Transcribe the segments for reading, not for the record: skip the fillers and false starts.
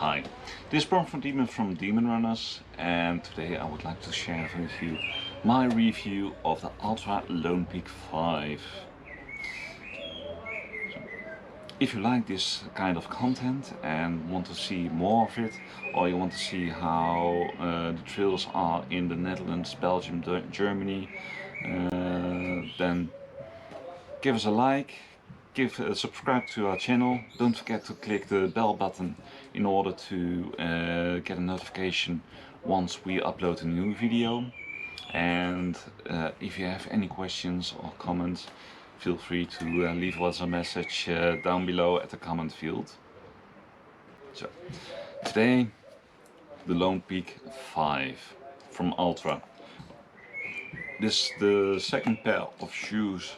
Hi, this is Bron from Diemenrunners, and today I would like to share with you my review of the Altra Lone Peak 5. If you like this kind of content and want to see more of it, or you want to see how the trails are in the Netherlands, Belgium, Germany, then give us a like, subscribe to our channel. Don't forget to click the bell button in order to get a notification once we upload a new video. And if you have any questions or comments, feel free to leave us a message down below at the comment field. So today, the Lone Peak 5 from Altra. This is the second pair of shoes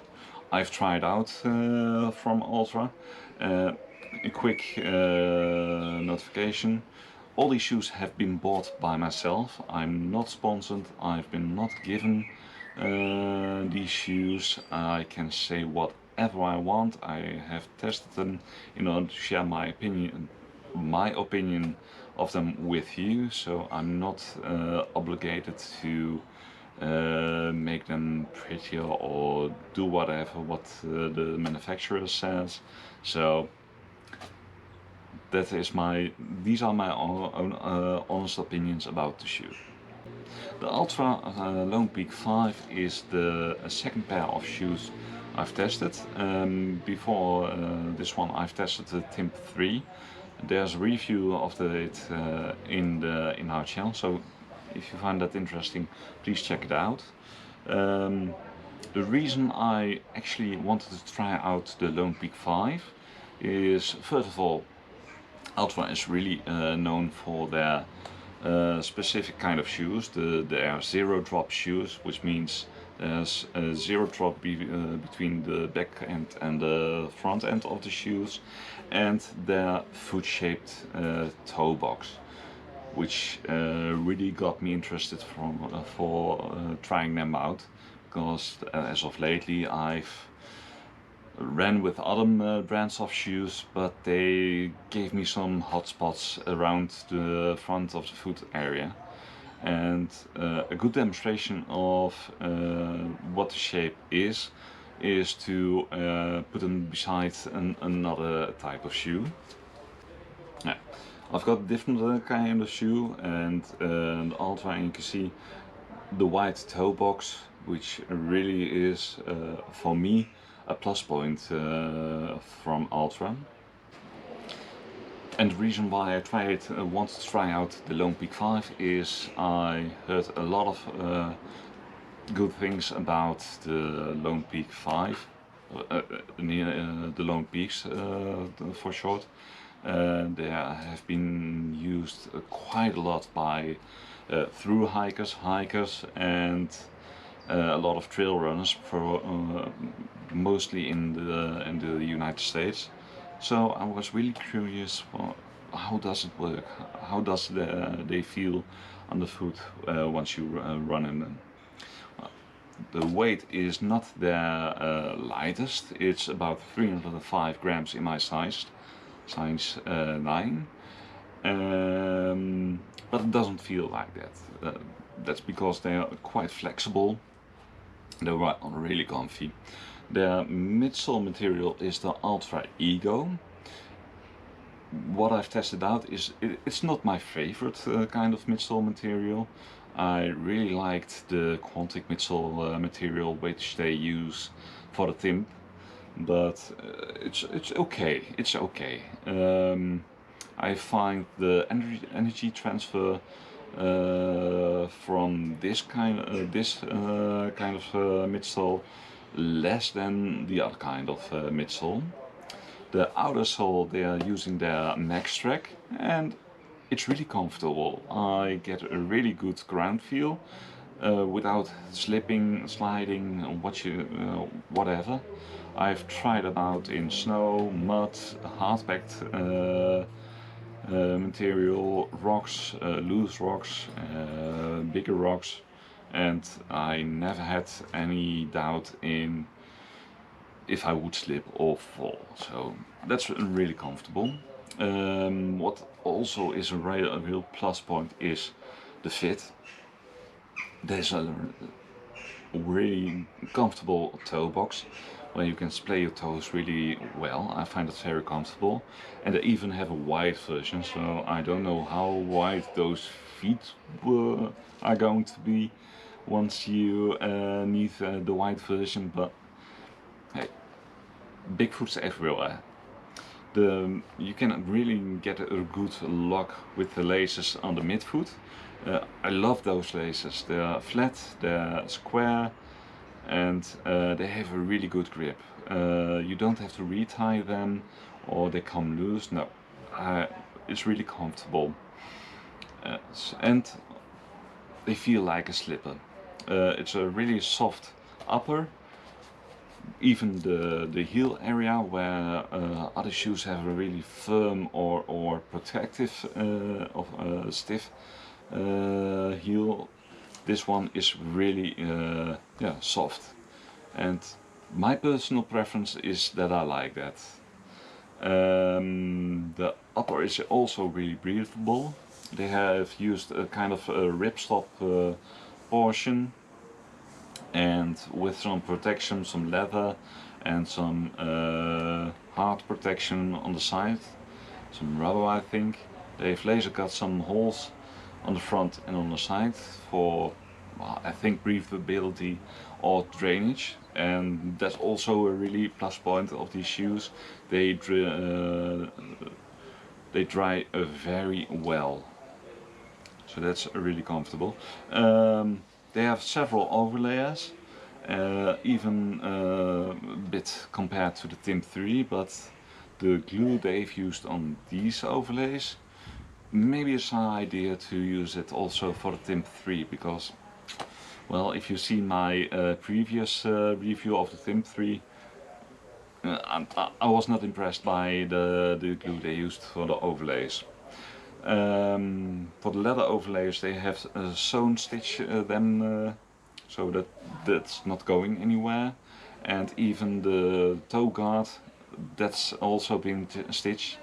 I've tried out from Altra. A quick notification: all these shoes have been bought by myself. I'm not sponsored, I've been not given these shoes. I can say whatever I want. I have tested them in order to share my opinion of them with you, so I'm not obligated to make them prettier or do whatever what the manufacturer says. So these are my own honest opinions about the shoe. The Altra Lone Peak 5 is the second pair of shoes I've tested. Before this one I've tested the Timp 3. There's a review of it in our channel, so if you find that interesting, please check it out. The reason I actually wanted to try out the Lone Peak 5 is, first of all, Altra is really known for their specific kind of shoes. They are zero drop shoes, which means there's a zero drop between the back end and the front end of the shoes, and their foot-shaped toe box, which really got me interested for trying them out, because as of lately I've ran with other brands of shoes, but they gave me some hot spots around the front of the foot area. And a good demonstration of what the shape is to put them beside another type of shoe. Yeah. I've got a different kind of shoe, and the Altra, and you can see the white toe box, which really is for me a plus point from Altra. And the reason why I wanted to try out the Lone Peak 5 is I heard a lot of good things about the Lone Peak 5, the Lone Peaks for short. They have been used quite a lot by through hikers, and a lot of trail runners, mostly in the United States. So I was really curious, well, how does it work? How does they feel on the foot once you run in them? The weight is not their lightest. It's about 305 grams in my size 9, but it doesn't feel like that. That's because they are quite flexible. They're really comfy. Their midsole material is the Ultra Ego. What I've tested out is it's not my favorite kind of midsole material. I really liked the Quantic midsole material which they use for the Timp, but it's okay. It's okay. I find the energy transfer from this kind of midsole less than the other kind of midsole. The outer sole, they are using their Max Track, and it's really comfortable. I get a really good ground feel without slipping, sliding, whatever. I've tried it out in snow, mud, hard-packed material, rocks, loose rocks, bigger rocks, and I never had any doubt in if I would slip or fall. So that's really comfortable. What also is a real plus point is the fit. There's a really comfortable toe box where you can splay your toes really well. I find it very comfortable, and they even have a wide version, so I don't know how wide those feet are going to be once you need the wide version, but hey, Bigfoot's everywhere. You can really get a good lock with the laces on the midfoot. I love those laces. They're flat, they're square, and they have a really good grip. You don't have to retie them or they come loose. No, it's really comfortable. And they feel like a slipper. It's a really soft upper. Even the heel area where other shoes have a really firm or protective stiff heel, this one is really yeah, soft, and my personal preference is that I like that. The upper is also really breathable. They have used a kind of a ripstop portion, and with some protection, some leather and some hard protection on the side, some rubber I think. They've laser cut some holes on the front and on the side for, well, I think breathability or drainage, and that's also a really plus point of these shoes. They dry very well, so that's really comfortable. They have several overlayers, even a bit compared to the Timp 3, but the glue they've used on these overlays, maybe it's an idea to use it also for the Timp 3, because, well, if you see my previous review of the Timp 3, I was not impressed by the glue they used for the overlays. For the leather overlays, they have sewn stitch them so that that's not going anywhere, and even the toe guard, that's also been stitched.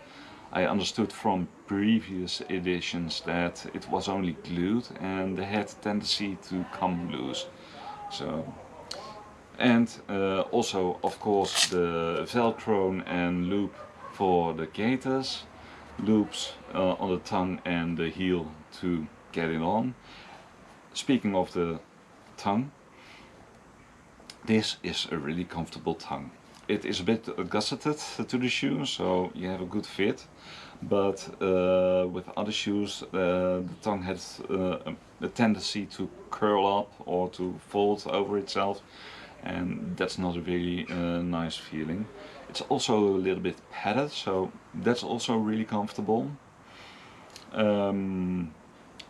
I understood from previous editions that it was only glued and they had a tendency to come loose. So, and also of course the velcro and loop for the gaiters, loops on the tongue and the heel to get it on. Speaking of the tongue, this is a really comfortable tongue. It is a bit gusseted to the shoe, so you have a good fit, but with other shoes the tongue has a tendency to curl up or to fold over itself, and that's not a really nice feeling. It's also a little bit padded, so that's also really comfortable.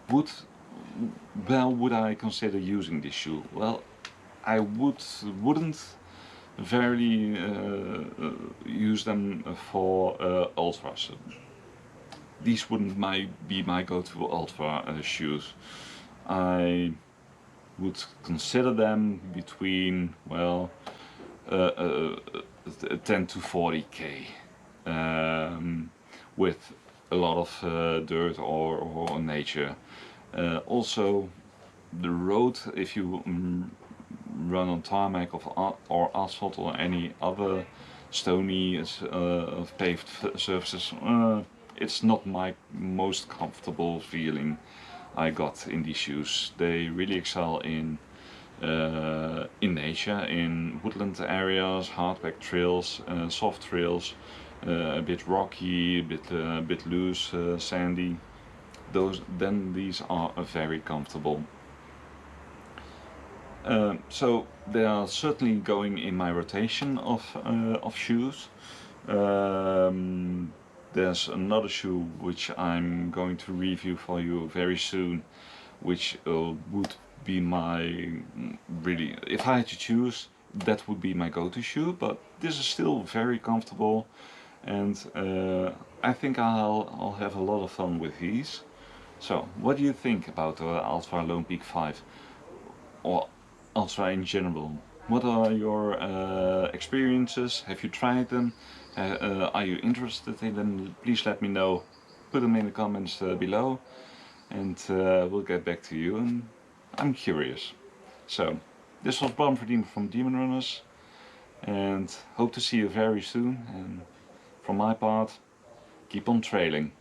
Would I consider using this shoe? Well, I wouldn't very use them for ultras. These wouldn't be my go-to ultra shoes. I would consider them between, well, 10 to 40k, with a lot of dirt or nature. Also, the road, if you run on tarmac or asphalt or any other stony paved surfaces, it's not my most comfortable feeling I got in these shoes. They really excel in nature, in woodland areas, hardback trails, soft trails, a bit rocky, a bit loose, sandy. These are very comfortable. So they are certainly going in my rotation of shoes. There's another shoe which I'm going to review for you very soon, which would be my really, if I had to choose, that would be my go-to shoe. But this is still very comfortable, and I think I'll have a lot of fun with these. So, what do you think about the Altra Lone Peak 5, or Altra in general? What are your experiences? Have you tried them? Are you interested in them? Please let me know. Put them in the comments below, and we'll get back to you. And I'm curious. So, this was Bram from Diemenrunners, and hope to see you very soon. And from my part, keep on trailing.